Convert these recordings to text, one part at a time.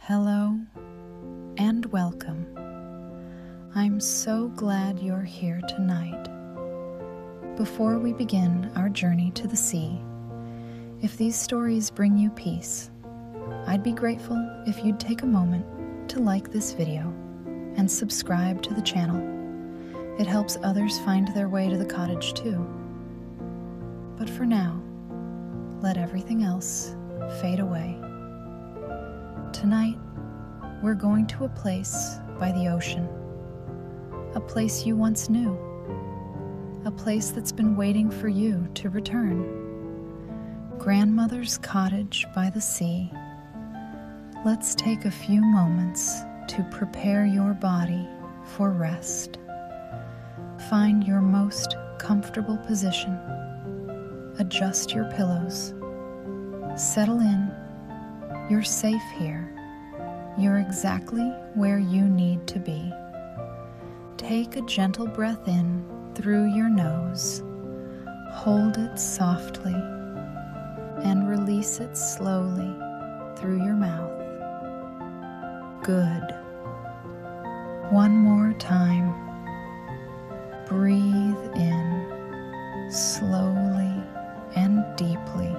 Hello and welcome. I'm so glad you're here tonight. Before we begin our journey to the sea, if these stories bring you peace, I'd be grateful if you'd take a moment to like this video and subscribe to the channel. It helps others find their way to the cottage too. But for now, let everything else fade away. Tonight, we're going to a place by the ocean, a place you once knew, a place that's been waiting for you to return. Grandmother's cottage by the sea. Let's take a few moments to prepare your body for rest. Find your most comfortable position. Adjust your pillows. Settle in. You're safe here. You're exactly where you need to be. Take a gentle breath in through your nose. Hold it softly and release it slowly through your mouth. Good. One more time. Breathe in slowly and deeply.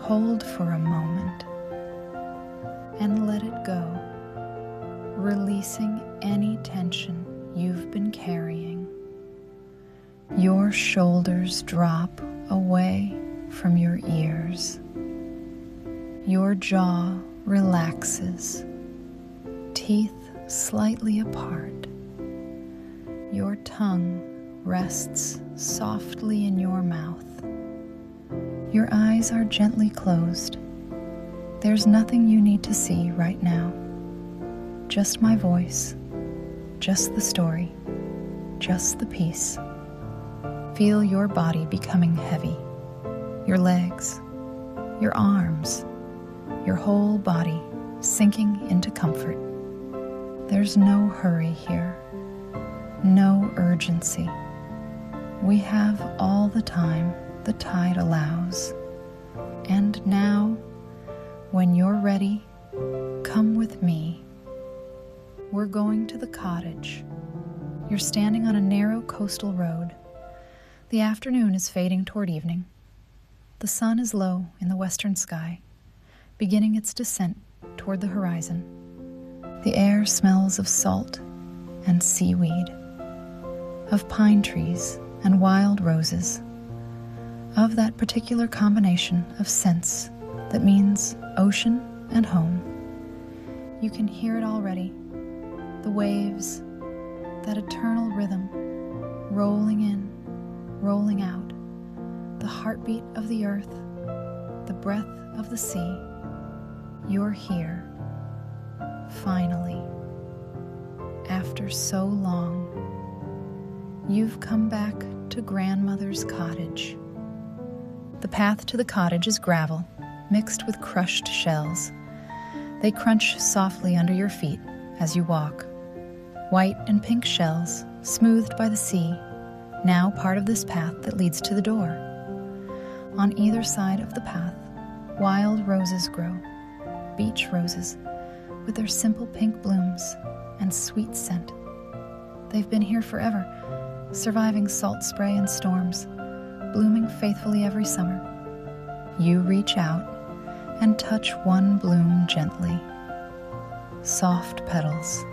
Hold for a moment and let it go, releasing any tension you've been carrying. Your shoulders drop away from your ears. Your jaw relaxes, teeth slightly apart. Your tongue rests softly in your mouth. Your eyes are gently closed. There's nothing you need to see right now. Just my voice, just the story, just the peace. Feel your body becoming heavy, your legs, your arms, your whole body sinking into comfort. There's no hurry here, no urgency. We have all the time the tide allows. And now, when you're ready, come with me. We're going to the cottage. You're standing on a narrow coastal road. The afternoon is fading toward evening. The sun is low in the western sky, beginning its descent toward the horizon. The air smells of salt and seaweed, of pine trees and wild roses, of that particular combination of scents that means ocean and home. You can hear it already, the waves, that eternal rhythm, rolling in, rolling out, the heartbeat of the earth, the breath of the sea. You're here, finally. After so long, you've come back to Grandmother's cottage. The path to the cottage is gravel, mixed with crushed shells. They crunch softly under your feet as you walk. White and pink shells, smoothed by the sea, now part of this path that leads to the door. On either side of the path, wild roses grow, beach roses, with their simple pink blooms and sweet scent. They've been here forever, surviving salt spray and storms, blooming faithfully every summer. You reach out and touch one bloom gently. Soft petals,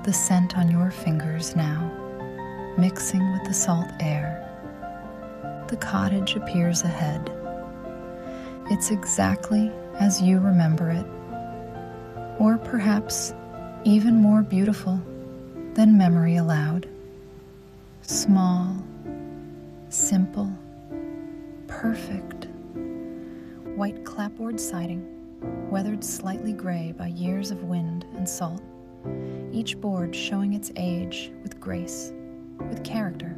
the scent on your fingers now, mixing with the salt air. The cottage appears ahead. It's exactly as you remember it, or perhaps even more beautiful than memory allowed. Small, simple, perfect. White clapboard siding, weathered slightly gray by years of wind and salt. Each board showing its age with grace, with character,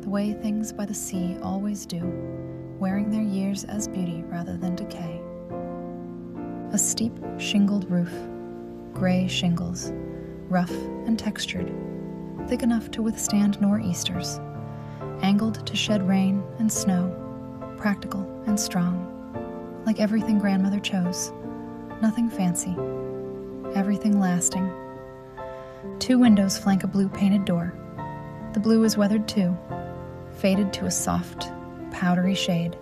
the way things by the sea always do, wearing their years as beauty rather than decay. A steep shingled roof, gray shingles, rough and textured, thick enough to withstand nor'easters, angled to shed rain and snow, practical and strong, like everything Grandmother chose. Nothing fancy. Everything lasting. 2 windows flank a blue painted door. The blue is weathered too, faded to a soft, powdery shade.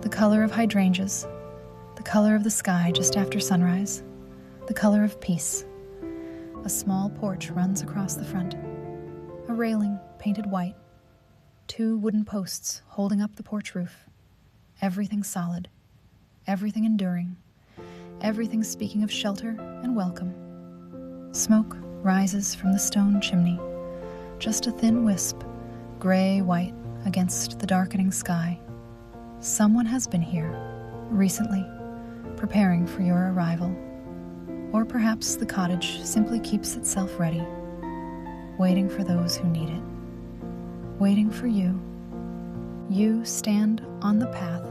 The color of hydrangeas, the color of the sky just after sunrise, the color of peace. A small porch runs across the front. A railing painted white. 2 wooden posts holding up the porch roof. Everything solid, everything enduring, everything speaking of shelter and welcome. Smoke rises from the stone chimney, just a thin wisp, gray-white against the darkening sky. Someone has been here, recently, preparing for your arrival. Or perhaps the cottage simply keeps itself ready, waiting for those who need it, waiting for you. You stand on the path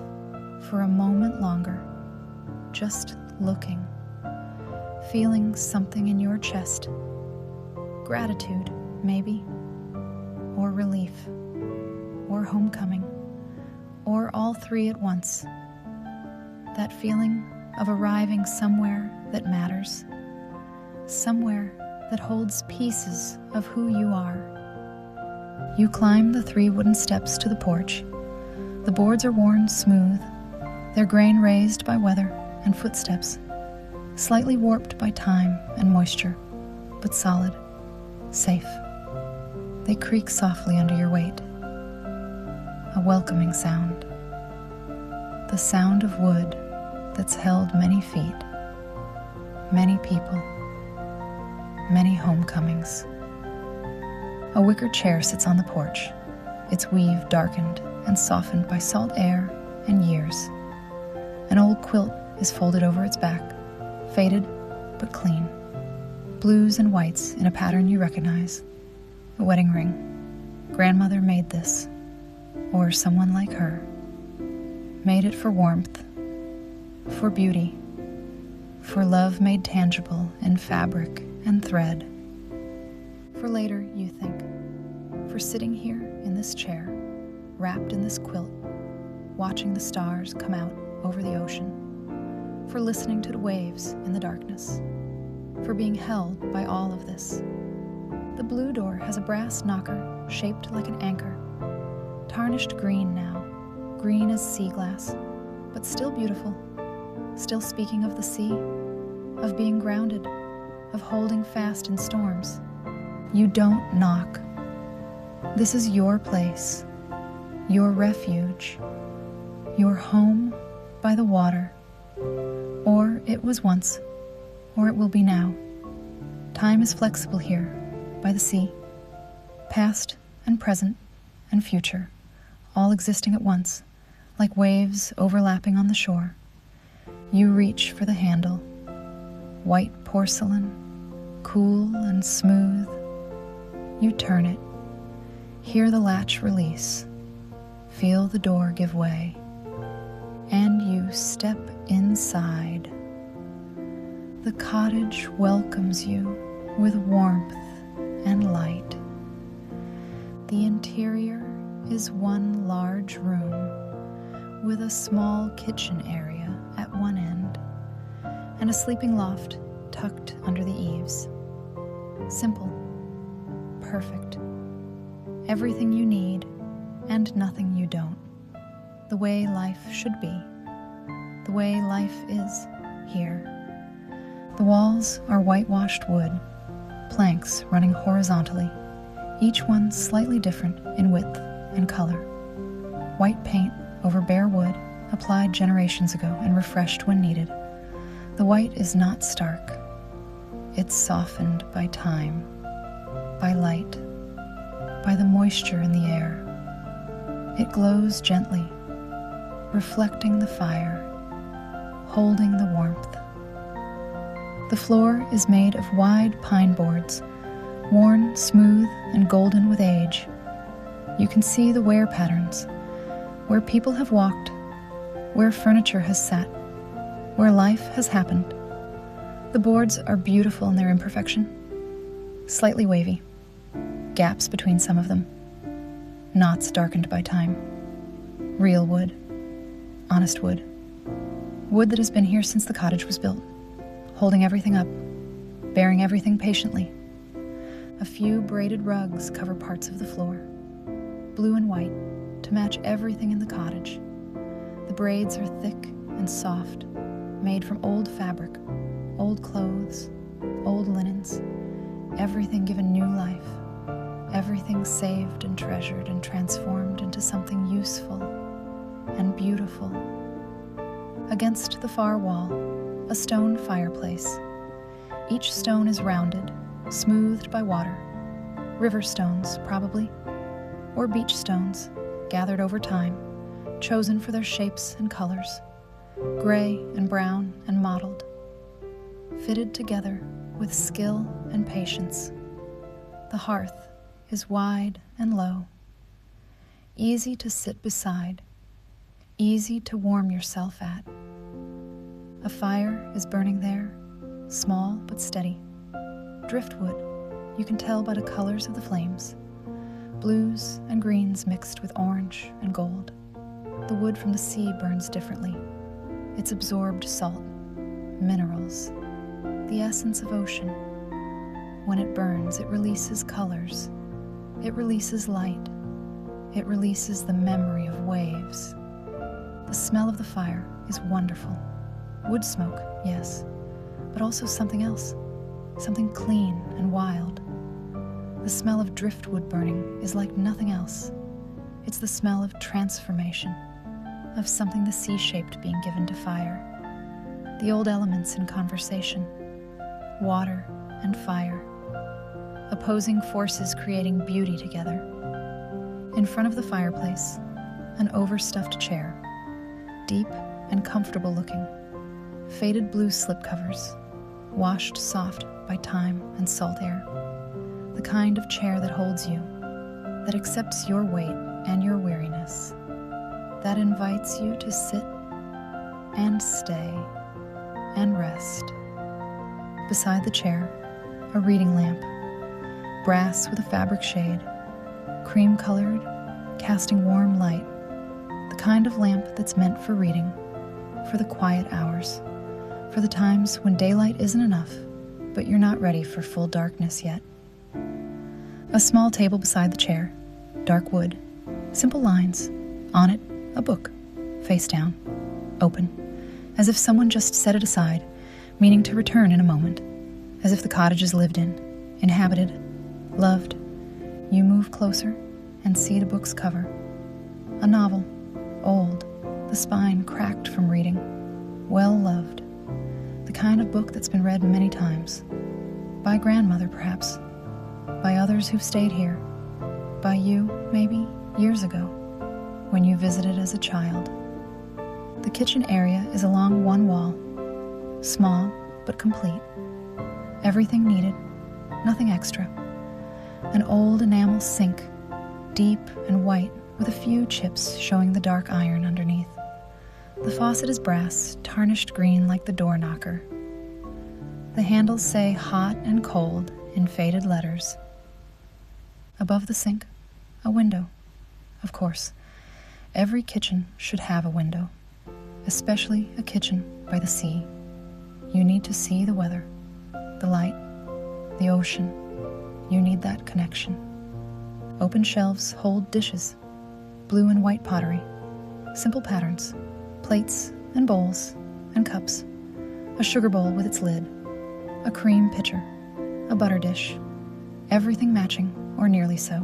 for a moment longer, just looking, feeling something in your chest. Gratitude, maybe, or relief, or homecoming, or all 3 at once. That feeling of arriving somewhere that matters, somewhere that holds pieces of who you are. You climb the 3 wooden steps to the porch. The boards are worn smooth, their grain raised by weather and footsteps, slightly warped by time and moisture, but solid, safe. They creak softly under your weight. A welcoming sound. The sound of wood that's held many feet, many people, many homecomings. A wicker chair sits on the porch, its weave darkened and softened by salt air and years. An old quilt is folded over its back, faded but clean. Blues and whites in a pattern you recognize. A wedding ring. Grandmother made this, or someone like her. Made it for warmth, for beauty, for love made tangible in fabric and thread. For later, you think, for sitting here in this chair, wrapped in this quilt, watching the stars come out over the ocean, for listening to the waves in the darkness, for being held by all of this. The blue door has a brass knocker shaped like an anchor, tarnished green now, green as sea glass, but still beautiful, still speaking of the sea, of being grounded, of holding fast in storms. You don't knock. This is your place, your refuge, your home by the water. Or it was once, or it will be now. Time is flexible here, by the sea, past and present and future, all existing at once, like waves overlapping on the shore. You reach for the handle, white porcelain, cool and smooth. You turn it, hear the latch release, feel the door give way, and you step inside. The cottage welcomes you with warmth and light. The interior is one large room with a small kitchen area at one end and a sleeping loft tucked under the eaves. Simple, perfect, everything you need and nothing you don't. The way life should be, the way life is here. The walls are whitewashed wood, planks running horizontally, each one slightly different in width and color. White paint over bare wood, applied generations ago and refreshed when needed. The white is not stark. It's softened by time, by light, by the moisture in the air. It glows gently, reflecting the fire, holding the warmth. The floor is made of wide pine boards, worn smooth and golden with age. You can see the wear patterns, where people have walked, where furniture has sat, where life has happened. The boards are beautiful in their imperfection, slightly wavy, gaps between some of them, knots darkened by time. Real wood, honest wood, wood that has been here since the cottage was built, holding everything up, bearing everything patiently. A few braided rugs cover parts of the floor, blue and white, to match everything in the cottage. The braids are thick and soft, made from old fabric, old clothes, old linens, everything given new life, everything saved and treasured and transformed into something useful and beautiful. Against the far wall, a stone fireplace. Each stone is rounded, smoothed by water. River stones, probably, or beach stones, gathered over time, chosen for their shapes and colors, gray and brown and mottled, fitted together with skill and patience. The hearth is wide and low, easy to sit beside, easy to warm yourself at. A fire is burning there, small but steady. Driftwood, you can tell by the colors of the flames, blues and greens mixed with orange and gold. The wood from the sea burns differently. It's absorbed salt, minerals, the essence of ocean. When it burns, it releases colors. It releases light. It releases the memory of waves. The smell of the fire is wonderful. Wood smoke, yes, but also something else, something clean and wild. The smell of driftwood burning is like nothing else. It's the smell of transformation, of something the sea-shaped being given to fire. The old elements in conversation, water and fire, opposing forces creating beauty together. In front of the fireplace, an overstuffed chair, deep and comfortable looking, faded blue slipcovers, washed soft by time and salt air. The kind of chair that holds you, that accepts your weight and your weariness, that invites you to sit and stay and rest. Beside the chair, a reading lamp, brass with a fabric shade, cream-colored, casting warm light, the kind of lamp that's meant for reading, for the quiet hours, for the times when daylight isn't enough, but you're not ready for full darkness yet. A small table beside the chair, dark wood, simple lines, on it, a book, face down, open, as if someone just set it aside, meaning to return in a moment, as if the cottage is lived in, inhabited, loved. You move closer and see the book's cover. A novel, old, the spine cracked from reading, well-loved. The kind of book that's been read many times. By grandmother, perhaps. By others who've stayed here. By you, maybe, years ago, when you visited as a child. The kitchen area is along one wall, small but complete. Everything needed, nothing extra. An old enamel sink, deep and white, with a few chips showing the dark iron underneath. The faucet is brass, tarnished green like the door knocker. The handles say hot and cold in faded letters. Above the sink, a window. Of course, every kitchen should have a window, especially a kitchen by the sea. You need to see the weather, the light, the ocean. You need that connection. Open shelves hold dishes, blue and white pottery, simple patterns, plates and bowls and cups, a sugar bowl with its lid, a cream pitcher, a butter dish, everything matching or nearly so,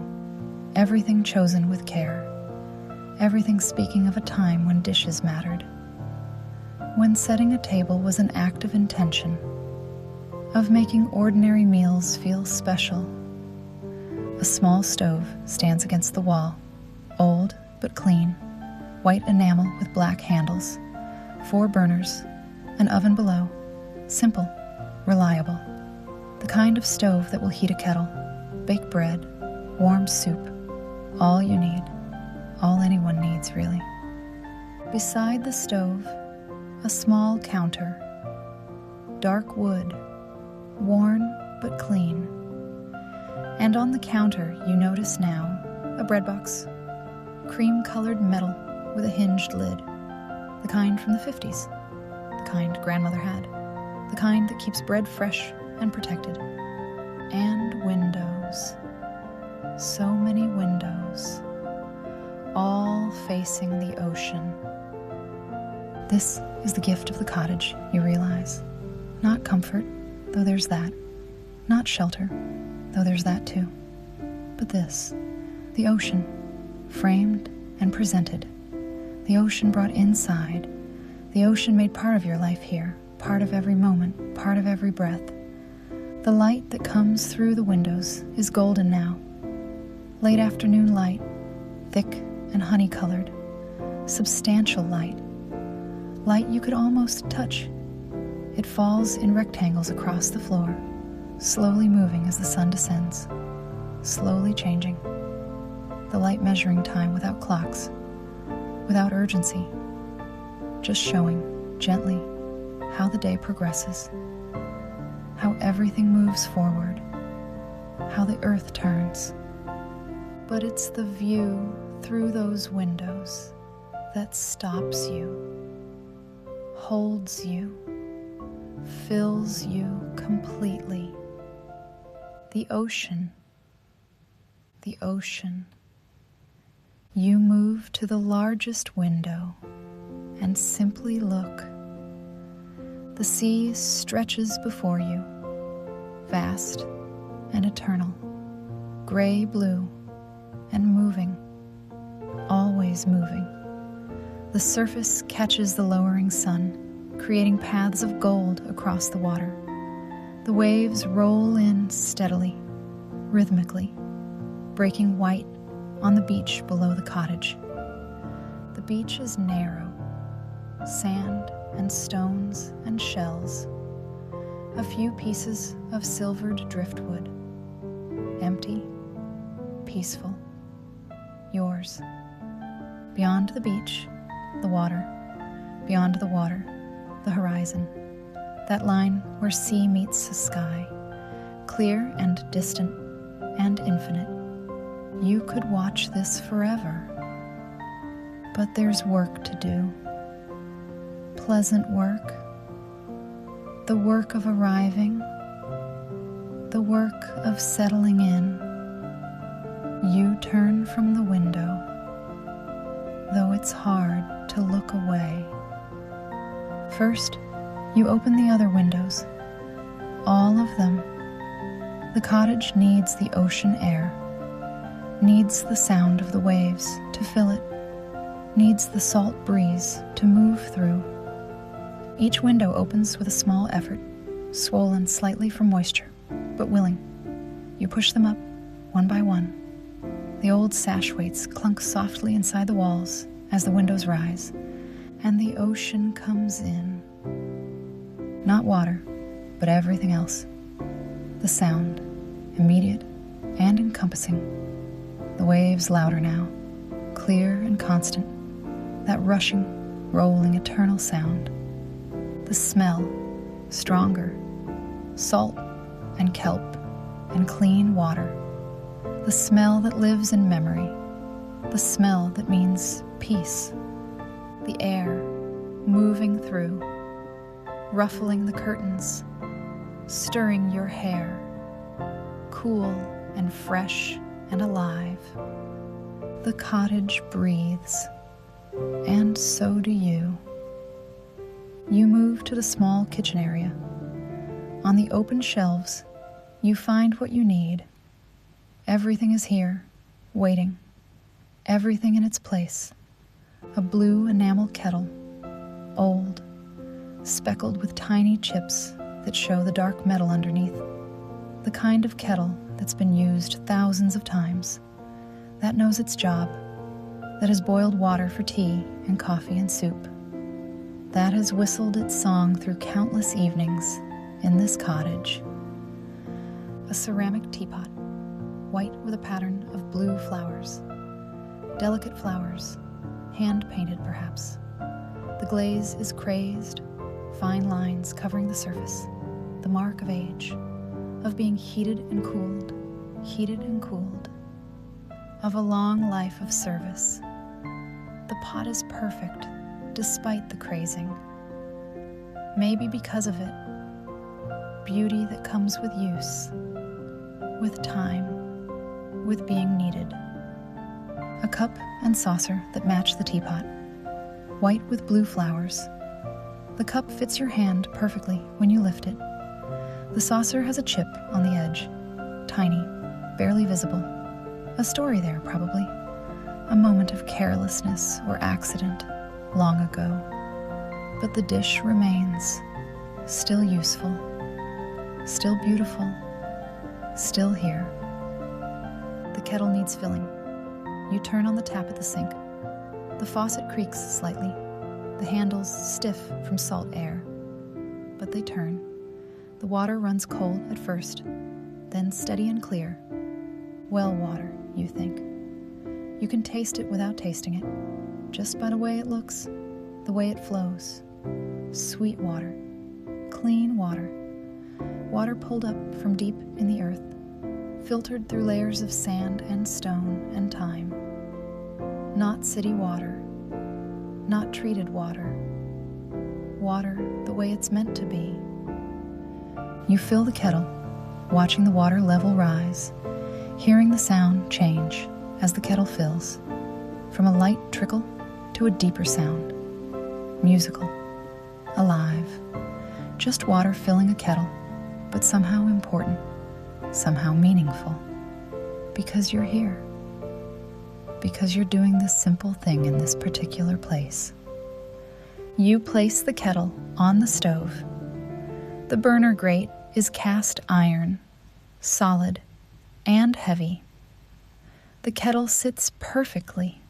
everything chosen with care, everything speaking of a time when dishes mattered, when setting a table was an act of intention, of making ordinary meals feel special. A small stove stands against the wall, old but clean, white enamel with black handles, 4 burners, an oven below, simple, reliable, the kind of stove that will heat a kettle, bake bread, warm soup, all you need, all anyone needs, really. Beside the stove, a small counter, dark wood, worn but clean. And on the counter, you notice now a bread box, cream-colored metal with a hinged lid, the kind from the 50s, the kind grandmother had, the the kind that keeps bread fresh and protected. And windows. So many windows, all facing the ocean. This is the gift of the cottage, you realize. Not comfort, though there's that. Not shelter, though there's that too. But this, the ocean, framed and presented. The ocean brought inside. The ocean made part of your life here, part of every moment, part of every breath. The light that comes through the windows is golden now. Late afternoon light, thick and honey-colored. Substantial light. Light you could almost touch. It falls in rectangles across the floor, slowly moving as the sun descends, slowly changing. The light measuring time without clocks, without urgency, just showing, gently, how the day progresses, how everything moves forward, how the earth turns. But it's the view through those windows that stops you, holds you, fills you completely. The ocean. The ocean. You move to the largest window and simply look. The sea stretches before you, vast and eternal, gray-blue and moving, always moving. The surface catches the lowering sun, creating paths of gold across the water. The waves roll in steadily, rhythmically, breaking white on the beach below the cottage. The beach is narrow, sand and stones and shells, a few pieces of silvered driftwood, empty, peaceful, yours. Beyond the beach, the water. Beyond the water, the horizon. That line where sea meets the sky, clear and distant and infinite. You could watch this forever. But there's work to do. Pleasant work. The work of arriving. The work of settling in. You turn from the window, though it's hard to look away. First, you open the other windows, all of them. The cottage needs the ocean air, needs the sound of the waves to fill it, needs the salt breeze to move through. Each window opens with a small effort, swollen slightly from moisture, but willing. You push them up, one by one. The old sash weights clunk softly inside the walls as the windows rise, and the ocean comes in. Not water, but everything else. The sound, immediate and encompassing. The waves louder now, clear and constant. That rushing, rolling, eternal sound. The smell, stronger. Salt and kelp and clean water. The smell that lives in memory. The smell that means peace. The air moving through, ruffling the curtains, stirring your hair, cool and fresh and alive. The cottage breathes, and so do you. You move to the small kitchen area. On the open shelves, you find what you need. Everything is here, waiting. Everything in its place. A blue enamel kettle, old, speckled with tiny chips that show the dark metal underneath. The kind of kettle that's been used thousands of times, that knows its job, that has boiled water for tea and coffee and soup, that has whistled its song through countless evenings in this cottage. A ceramic teapot, white with a pattern of blue flowers, delicate flowers, hand-painted perhaps. The glaze is crazed, fine lines covering the surface, the mark of age, of being heated and cooled, of a long life of service. The pot is perfect, despite the crazing. Maybe because of it, beauty that comes with use, with time, with being needed. A cup and saucer that match the teapot, white with blue flowers. The cup fits your hand perfectly when you lift it. The saucer has a chip on the edge, tiny, barely visible. A story there, probably. A moment of carelessness or accident long ago. But the dish remains, still useful, still beautiful, still here. The kettle needs filling. You turn on the tap at the sink. The faucet creaks slightly, the handles stiff from salt air. But they turn. The water runs cold at first, then steady and clear. Well water, you think. You can taste it without tasting it, just by the way it looks, the way it flows. Sweet water, clean water, water pulled up from deep in the earth, filtered through layers of sand and stone and time. Not city water, not treated water. Water the way it's meant to be. You fill the kettle, watching the water level rise, hearing the sound change as the kettle fills, from a light trickle to a deeper sound. Musical, alive, just water filling a kettle, but somehow important, somehow meaningful, because you're here, because you're doing this simple thing in this particular place. You place the kettle on the stove. The burner grate is cast iron, solid and heavy. The kettle sits perfectly,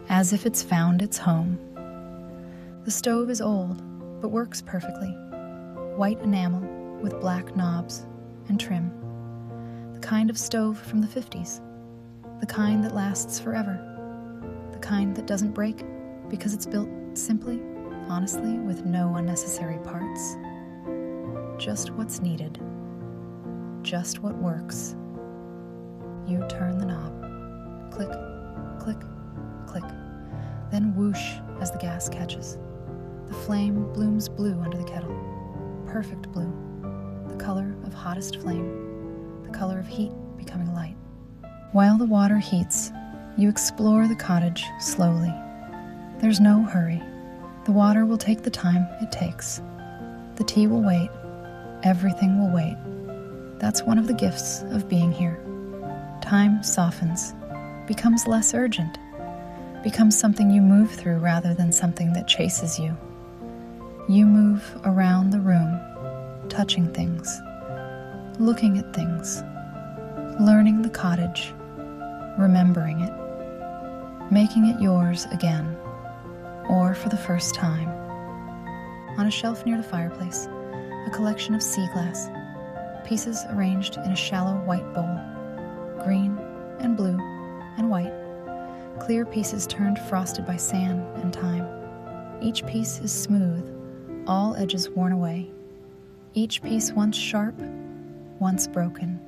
as if it's found its home. The stove is old, but works perfectly. White enamel with black knobs and trim. The kind of stove from the 50s. The kind that lasts forever. The kind that doesn't break because it's built simply, honestly, with no unnecessary parts. Just what's needed. Just what works. You turn the knob. Click, click, click. Then whoosh as the gas catches. The flame blooms blue under the kettle. Perfect blue. The color of hottest flame. The color of heat becoming light. While the water heats, you explore the cottage slowly. There's no hurry. The water will take the time it takes. The tea will wait. Everything will wait. That's one of the gifts of being here. Time softens, becomes less urgent, becomes something you move through rather than something that chases you. You move around the room, touching things, looking at things, learning the cottage, remembering it, making it yours again, or for the first time. On a shelf near the fireplace, a collection of sea glass, pieces arranged in a shallow white bowl, green and blue and white, clear pieces turned frosted by sand and time. Each piece is smooth, all edges worn away. Each piece once sharp, once broken.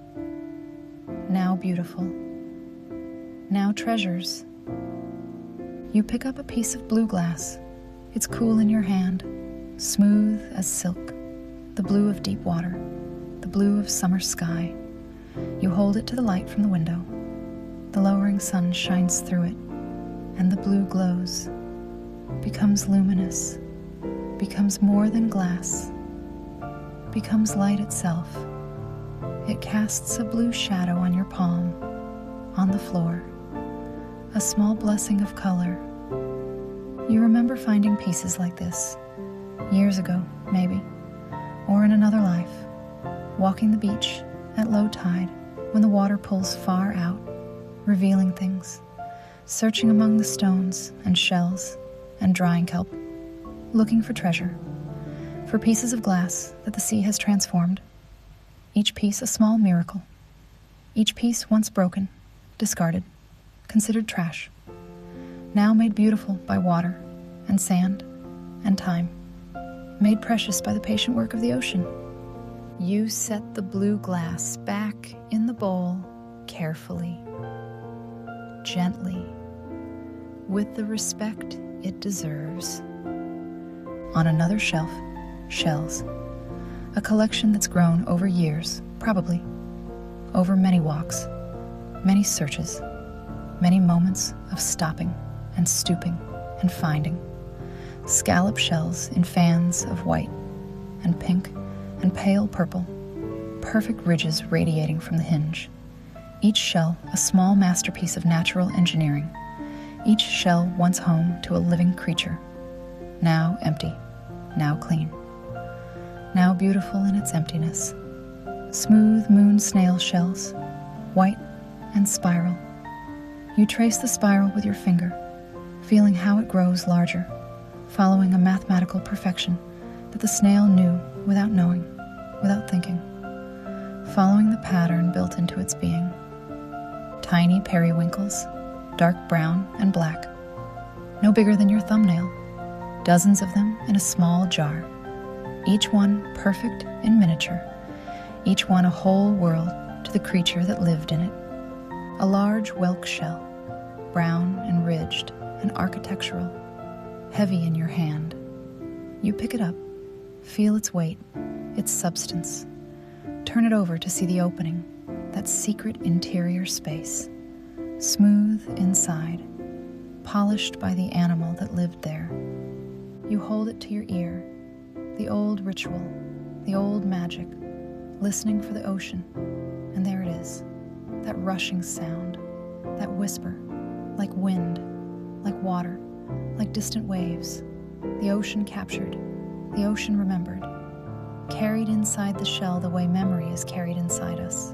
Now beautiful. Now treasures. You pick up a piece of blue glass. It's cool in your hand, smooth as silk, the blue of deep water, the blue of summer sky. You hold it to the light from the window. The lowering sun shines through it, and the blue glows, becomes luminous, becomes more than glass, becomes light itself. It casts a blue shadow on your palm, on the floor, a small blessing of color. You remember finding pieces like this, years ago, maybe, or in another life, walking the beach at low tide when the water pulls far out, revealing things, searching among the stones and shells and drying kelp, looking for treasure, for pieces of glass that the sea has transformed, each piece a small miracle, each piece once broken, discarded, considered trash, now made beautiful by water and sand and time, made precious by the patient work of the ocean. You set the blue glass back in the bowl carefully, gently, with the respect it deserves. On another shelf, shells. A collection that's grown over years, probably. Over many walks, many searches, many moments of stopping and stooping and finding. Scallop shells in fans of white and pink and pale purple, perfect ridges radiating from the hinge. Each shell a small masterpiece of natural engineering. Each shell once home to a living creature. Now empty, now clean. Now beautiful in its emptiness. Smooth moon snail shells, white and spiral. You trace the spiral with your finger, feeling how it grows larger, following a mathematical perfection that the snail knew without knowing, without thinking, following the pattern built into its being. Tiny periwinkles, dark brown and black, no bigger than your thumbnail, dozens of them in a small jar, each one perfect in miniature, each one a whole world to the creature that lived in it. A large whelk shell, brown and ridged and architectural, heavy in your hand. You pick it up, feel its weight, its substance. Turn it over to see the opening, that secret interior space, smooth inside, polished by the animal that lived there. You hold it to your ear, the old ritual, the old magic, listening for the ocean, and there it is, that rushing sound, that whisper, like wind, like water, like distant waves, the ocean captured, the ocean remembered, carried inside the shell the way memory is carried inside us.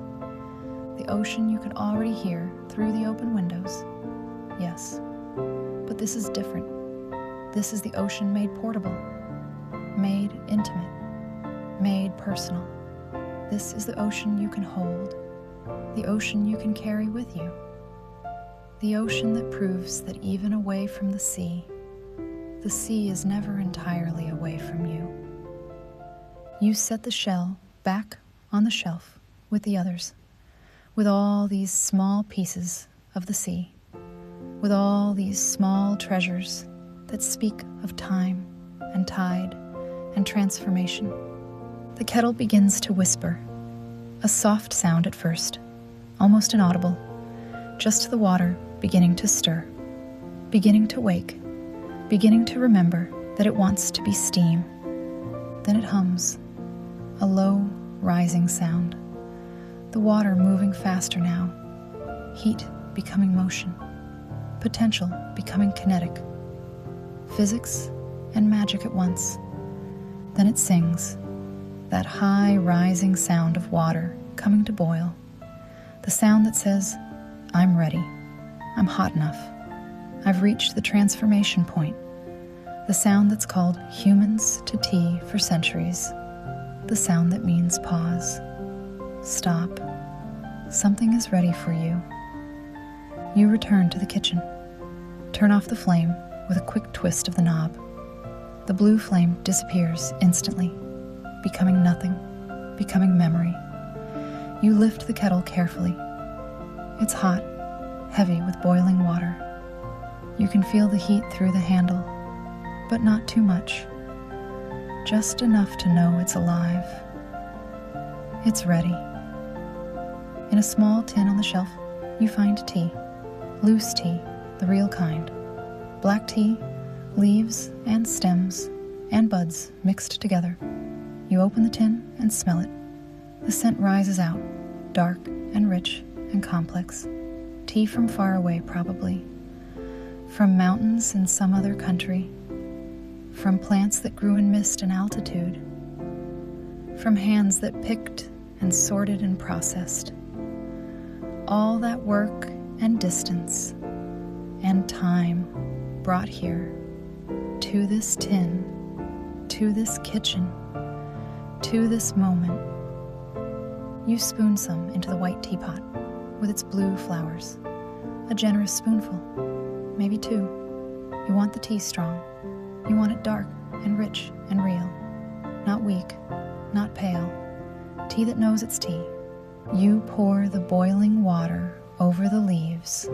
The ocean you could already hear through the open windows. Yes, but this is different. This is the ocean made portable, made intimate, made personal. This is the ocean you can hold, the ocean you can carry with you. The ocean that proves that even away from the sea is never entirely away from you. You set the shell back on the shelf with the others, with all these small pieces of the sea, with all these small treasures that speak of time and tide and transformation. The kettle begins to whisper, a soft sound at first, almost inaudible, just the water beginning to stir, beginning to wake, beginning to remember that it wants to be steam. Then it hums, a low, rising sound. The water moving faster now, heat becoming motion, potential becoming kinetic, physics and magic at once. Then it sings, that high, rising sound of water coming to boil, the sound that says, I'm ready, I'm hot enough, I've reached the transformation point, the sound that's called humans to tea for centuries, the sound that means pause, stop, something is ready for you. You return to the kitchen, turn off the flame with a quick twist of the knob. The blue flame disappears instantly, becoming nothing, becoming memory. You lift the kettle carefully. It's hot, heavy with boiling water. You can feel the heat through the handle, but not too much. Just enough to know it's alive. It's ready. In a small tin on the shelf, you find tea. Loose tea, the real kind. Black tea, leaves and stems and buds mixed together. You open the tin and smell it. The scent rises out, dark and rich and complex. Tea from far away, probably. From mountains in some other country. From plants that grew in mist and altitude. From hands that picked and sorted and processed. All that work and distance and time brought here, to this tin, to this kitchen, to this moment. You spoon some into the white teapot with its blue flowers, a generous spoonful, maybe two. You want the tea strong. You want it dark and rich and real, not weak, not pale, tea that knows it's tea. You pour the boiling water over the leaves.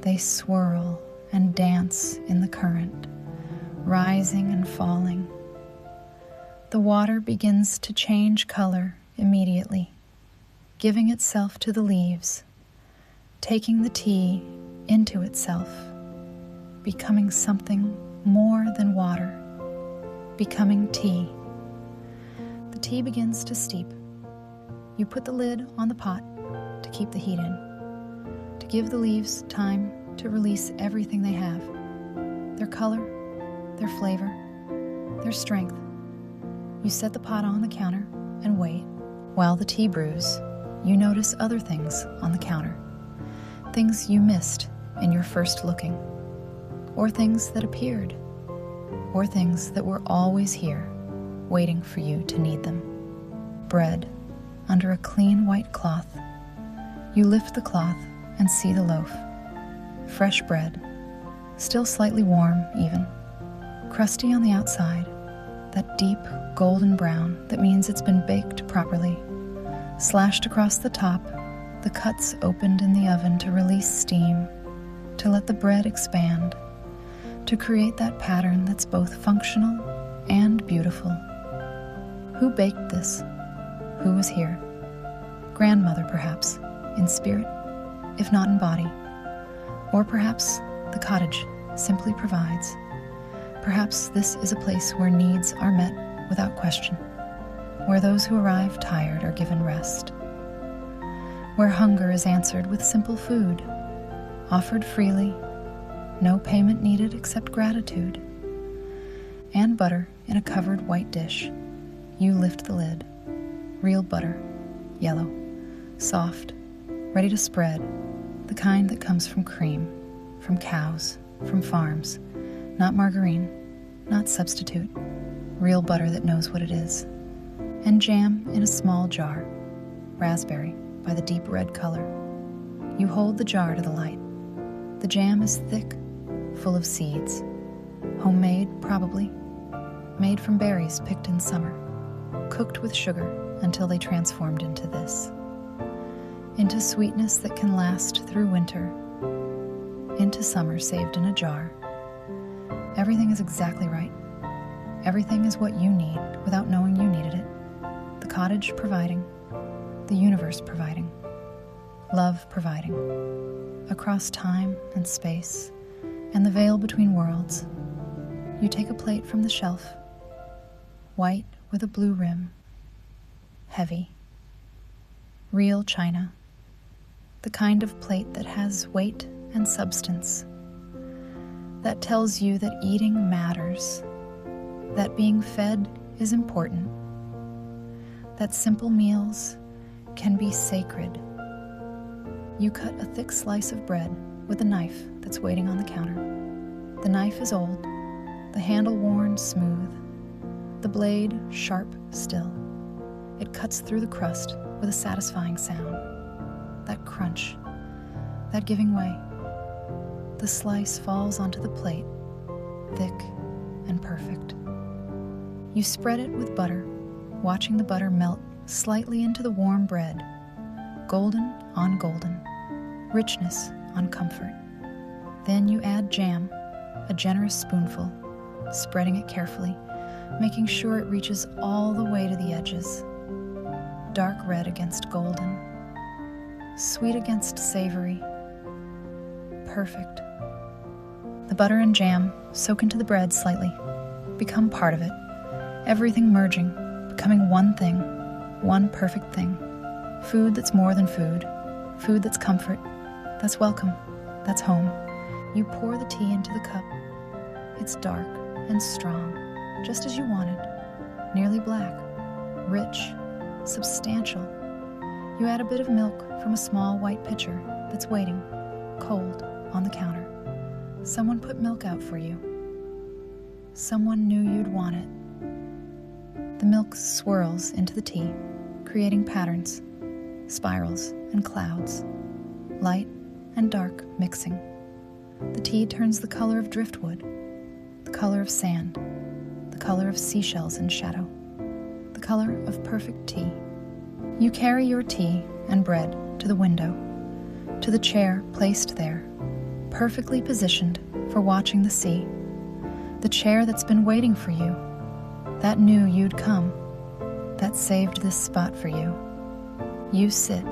They swirl and dance in the current, rising and falling. The water begins to change color immediately, giving itself to the leaves, taking the tea into itself, becoming something more than water, becoming tea. The tea begins to steep. You put the lid on the pot to keep the heat in, to give the leaves time to release everything they have, their color, their flavor, their strength. You set the pot on the counter and wait. While the tea brews, you notice other things on the counter, things you missed in your first looking, or things that appeared, or things that were always here, waiting for you to need them. Bread under a clean white cloth. You lift the cloth and see the loaf. Fresh bread, still slightly warm even, crusty on the outside, that deep golden brown that means it's been baked properly. Slashed across the top, the cuts opened in the oven to release steam, to let the bread expand, to create that pattern that's both functional and beautiful. Who baked this? Who was here? Grandmother, perhaps, in spirit, if not in body. Or perhaps the cottage simply provides. Perhaps this is a place where needs are met without question, where those who arrive tired are given rest, where hunger is answered with simple food, offered freely, no payment needed except gratitude. And butter in a covered white dish. You lift the lid. Real butter, yellow, soft, ready to spread, the kind that comes from cream, from cows, from farms, not margarine, not substitute, real butter that knows what it is. And jam in a small jar, raspberry by the deep red color. You hold the jar to the light. The jam is thick, full of seeds, homemade probably, made from berries picked in summer, cooked with sugar until they transformed into this, into sweetness that can last through winter, into summer saved in a jar. Everything is exactly right. Everything is what you need without knowing you needed it. The cottage providing, the universe providing, love providing, across time and space, and the veil between worlds. You take a plate from the shelf, white with a blue rim, heavy, real china, the kind of plate that has weight and substance, that tells you that eating matters, that being fed is important, that simple meals can be sacred. You cut a thick slice of bread with a knife that's waiting on the counter. The knife is old, the handle worn smooth, the blade sharp still. It cuts through the crust with a satisfying sound. That crunch, that giving way. The slice falls onto the plate, thick and perfect. You spread it with butter, watching the butter melt slightly into the warm bread, golden on golden, richness on comfort. Then you add jam, a generous spoonful, spreading it carefully, making sure it reaches all the way to the edges. Dark red against golden, sweet against savory, perfect. The butter and jam soak into the bread slightly, become part of it, everything merging, becoming one thing, one perfect thing. Food that's more than food, food that's comfort, that's welcome, that's home. You pour the tea into the cup. It's dark and strong, just as you wanted, nearly black, rich, substantial. You add a bit of milk from a small white pitcher that's waiting, cold, on the counter. Someone put milk out for you. Someone knew you'd want it. The milk swirls into the tea, creating patterns, spirals and clouds, light and dark mixing. The tea turns the color of driftwood, the color of sand, the color of seashells in shadow, the color of perfect tea. You carry your tea and bread to the window, to the chair placed there, perfectly positioned for watching the sea, the chair that's been waiting for you, that knew you'd come, that saved this spot for you. You sit.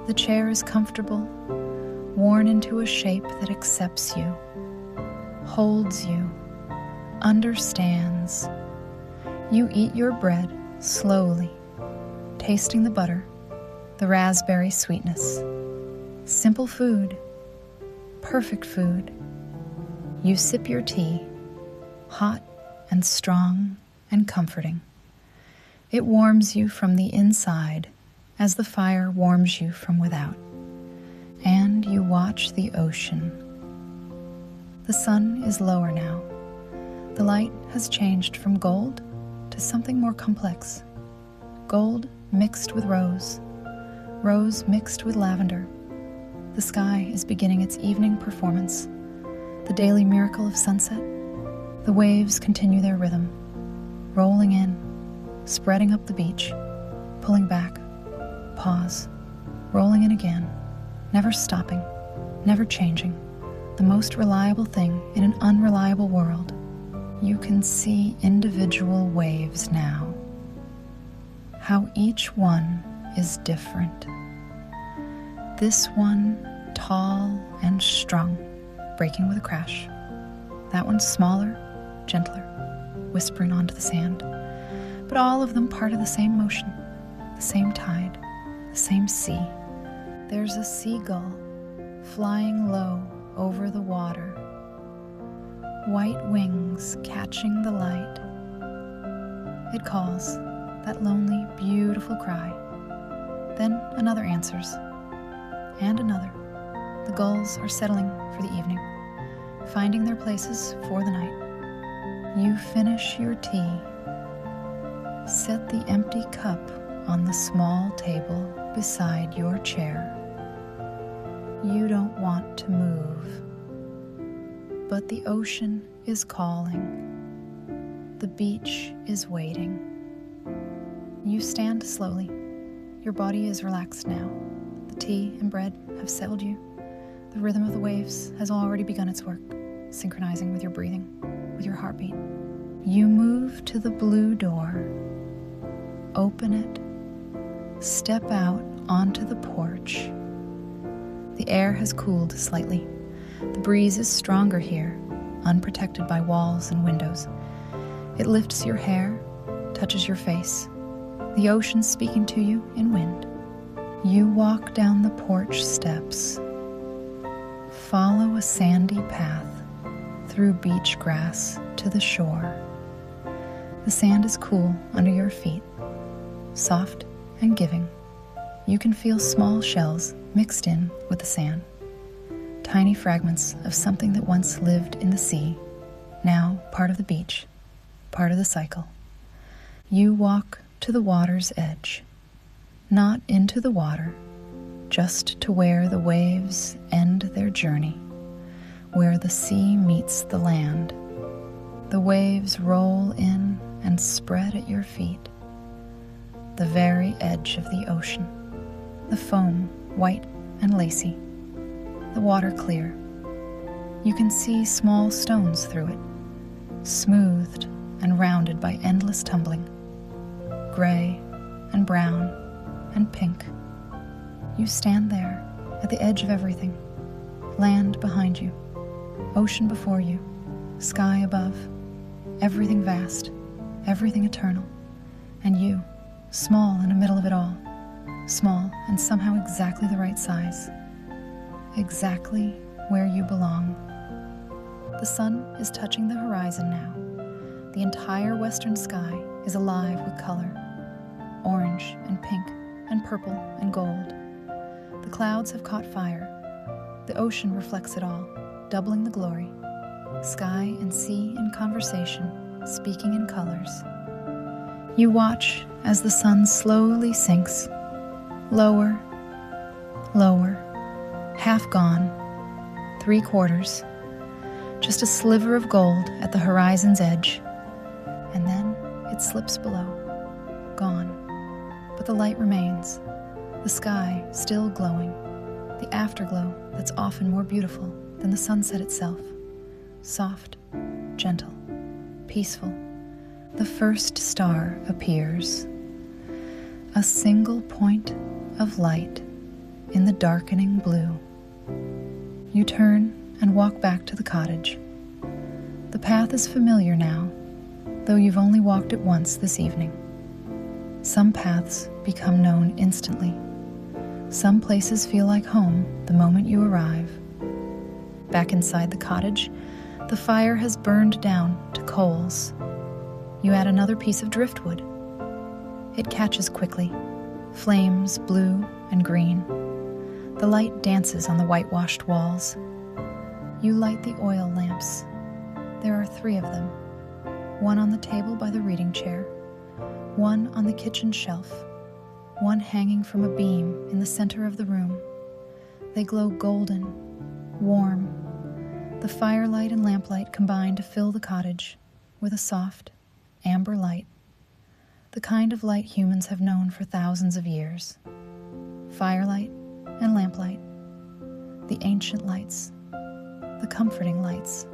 The chair is comfortable, worn into a shape that accepts you, holds you, understands. You eat your bread slowly, tasting the butter, the raspberry sweetness. Simple food, perfect food. You sip your tea, hot and strong and comforting. It warms you from the inside as the fire warms you from without. And you watch the ocean. The sun is lower now. The light has changed from gold to something more complex. Gold mixed with rose, rose mixed with lavender. The sky is beginning its evening performance, the daily miracle of sunset. The waves continue their rhythm, rolling in, spreading up the beach, pulling back, pause, rolling in again, never stopping, never changing, the most reliable thing in an unreliable world. You can see individual waves now, how each one is different. This one, tall and strong, breaking with a crash. That one smaller, gentler, whispering onto the sand. But all of them part of the same motion, the same tide, the same sea. There's a seagull flying low over the water, white wings catching the light. It calls, that lonely, beautiful cry. Then another answers, and another. The gulls are settling for the evening, finding their places for the night. You finish your tea. Set the empty cup on the small table beside your chair. You don't want to move, but the ocean is calling. The beach is waiting. You stand slowly. Your body is relaxed now. The tea and bread have settled you. The rhythm of the waves has already begun its work, synchronizing with your breathing, with your heartbeat. You move to the blue door. Open it. Step out onto the porch. The air has cooled slightly. The breeze is stronger here, unprotected by walls and windows. It lifts your hair, touches your face. The ocean speaking to you in wind. You walk down the porch steps. Follow a sandy path through beach grass to the shore. The sand is cool under your feet, soft and giving. You can feel small shells mixed in with the sand, tiny fragments of something that once lived in the sea, now part of the beach, part of the cycle. You walk to the water's edge, not into the water, just to where the waves end their journey, where the sea meets the land. The waves roll in and spread at your feet. The very edge of the ocean, the foam white and lacy, the water clear. You can see small stones through it, smoothed and rounded by endless tumbling, gray and brown and pink. You stand there at the edge of everything, land behind you, ocean before you, sky above, everything vast, everything eternal, and you, small in the middle of it all, small and somehow exactly the right size, exactly where you belong. The sun is touching the horizon now. The entire western sky is alive with color, orange and pink and purple and gold. The clouds have caught fire. The ocean reflects it all, doubling the glory. Sky and sea in conversation, speaking in colors. You watch as the sun slowly sinks, lower, lower, half gone, 3/4, just a sliver of gold at the horizon's edge, and then it slips below, gone. But the light remains, the sky still glowing, the afterglow that's often more beautiful than the sunset itself, soft, gentle, peaceful, the first star appears, a single point of light in the darkening blue. You turn and walk back to the cottage. The path is familiar now, though you've only walked it once this evening. Some paths become known instantly. Some places feel like home the moment you arrive. Back inside the cottage, the fire has burned down to coals. You add another piece of driftwood. It catches quickly, flames blue and green. The light dances on the whitewashed walls. You light the oil lamps. There are 3 of them, one on the table by the reading chair, one on the kitchen shelf, one hanging from a beam in the center of the room. They glow golden, warm. The firelight and lamplight combine to fill the cottage with a soft, amber light, the kind of light humans have known for thousands of years. Firelight and lamplight, the ancient lights, the comforting lights.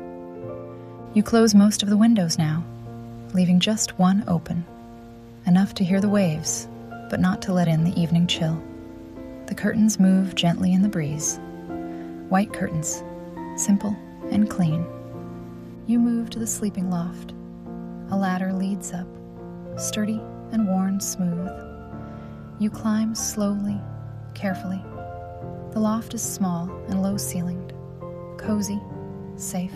You close most of the windows now, leaving just one open, enough to hear the waves, but not to let in the evening chill. The curtains move gently in the breeze. White curtains, simple and clean. You move to the sleeping loft. A ladder leads up, sturdy and worn smooth. You climb slowly, carefully. The loft is small and low-ceilinged, cozy, safe.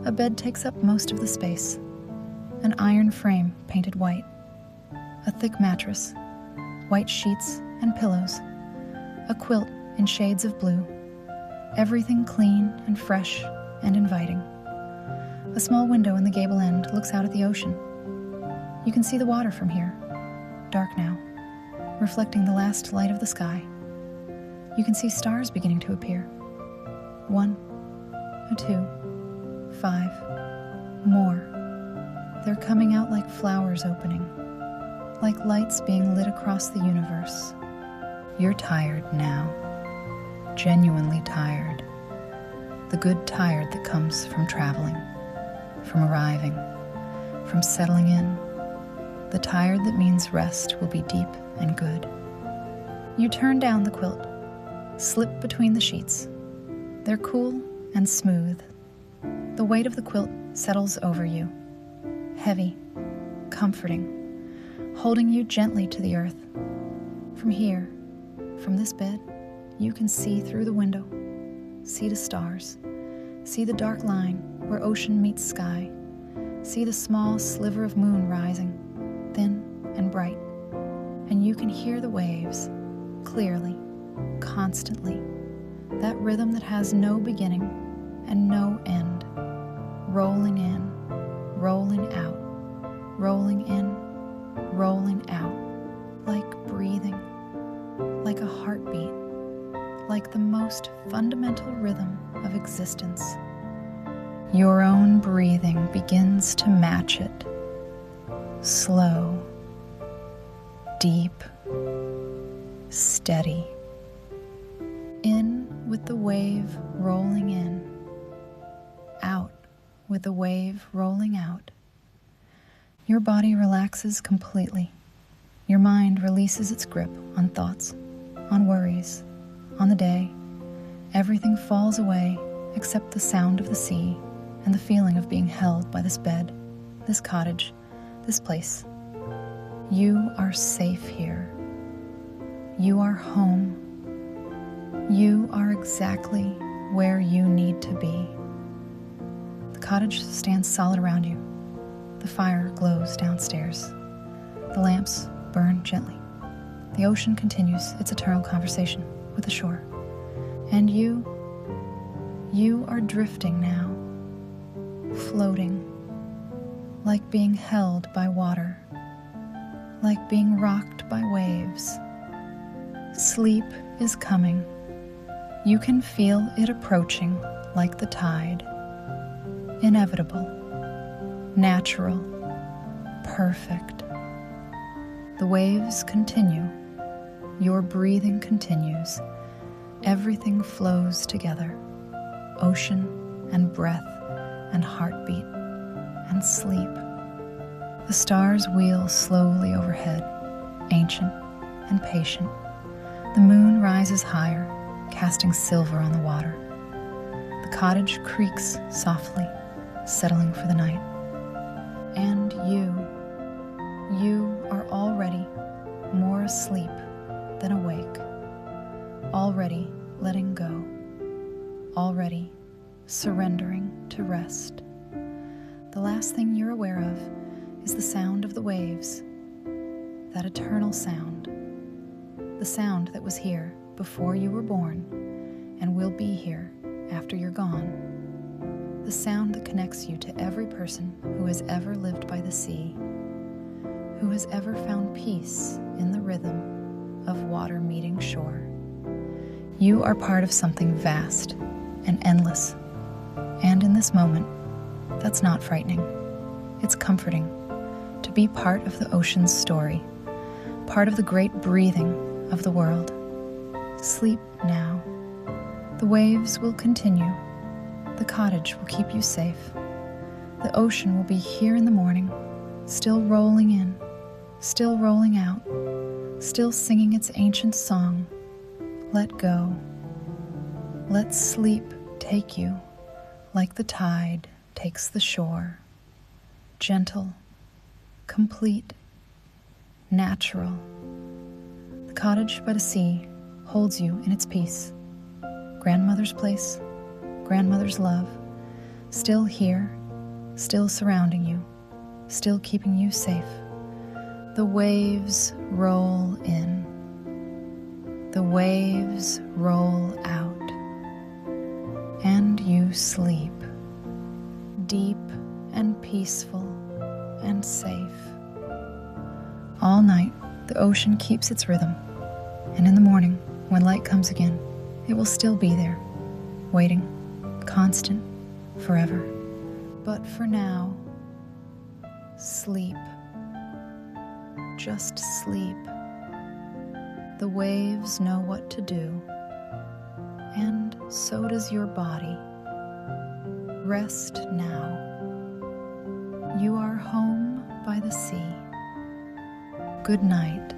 A bed takes up most of the space. An iron frame painted white. A thick mattress, white sheets and pillows. A quilt in shades of blue. Everything clean and fresh and inviting. A small window in the gable end looks out at the ocean. You can see the water from here, dark now, reflecting the last light of the sky. You can see stars beginning to appear. 1, 2, 5, more. They're coming out like flowers opening, like lights being lit across the universe. You're tired now, genuinely tired. The good tired that comes from traveling, from arriving, from settling in. The tired that means rest will be deep and good. You turn down the quilt, slip between the sheets. They're cool and smooth. The weight of the quilt settles over you, heavy, comforting, holding you gently to the earth. From here, from this bed, you can see through the window, see the stars, see the dark line where ocean meets sky, see the small sliver of moon rising, thin and bright, and you can hear the waves, clearly, constantly, that rhythm that has no beginning and no end, rolling in, rolling out, rolling in, rolling out, like breathing, like a heartbeat, like the most fundamental rhythm of existence. Your own breathing begins to match it. Slow, deep, steady. In with the wave rolling in, out with the wave rolling out. Your body relaxes completely. Your mind releases its grip on thoughts, on worries, on the day. Everything falls away except the sound of the sea and the feeling of being held by this bed, this cottage, this place. You are safe here. You are home. You are exactly where you need to be. The cottage stands solid around you. The fire glows downstairs. The lamps burn gently. The ocean continues its eternal conversation with the shore. And you are drifting now, floating, like being held by water, like being rocked by waves. Sleep is coming. You can feel it approaching like the tide. Inevitable, natural, perfect. The waves continue. Your breathing continues. Everything flows together. Ocean and breath and heartbeat and sleep. The stars wheel slowly overhead, ancient and patient. The moon rises higher, casting silver on the water. The cottage creaks softly, settling for the night. And you are already more asleep than awake, already letting go, already surrendering to rest. The last thing you're aware of is the sound of the waves, that eternal sound, the sound that was here before you were born and will be here after you're gone, the sound that connects you to every person who has ever lived by the sea, who has ever found peace in the rhythm of water meeting shore. You are part of something vast and endless, and in this moment, that's not frightening. It's comforting to be part of the ocean's story, part of the great breathing of the world. Sleep now. The waves will continue. The cottage will keep you safe. The ocean will be here in the morning, still rolling in, still rolling out, still singing its ancient song. Let go. Let sleep take you like the tide takes the shore. Gentle, complete, natural. The cottage by the sea holds you in its peace. Grandmother's place, grandmother's love, still here, still surrounding you, still keeping you safe. The waves roll in. The waves roll out. And you sleep, deep and peaceful and safe. All night, the ocean keeps its rhythm, and in the morning, when light comes again, it will still be there, waiting, constant, forever. But for now, sleep. Just sleep. The waves know what to do, and so does your body. Rest now. You are home by the sea. Good night.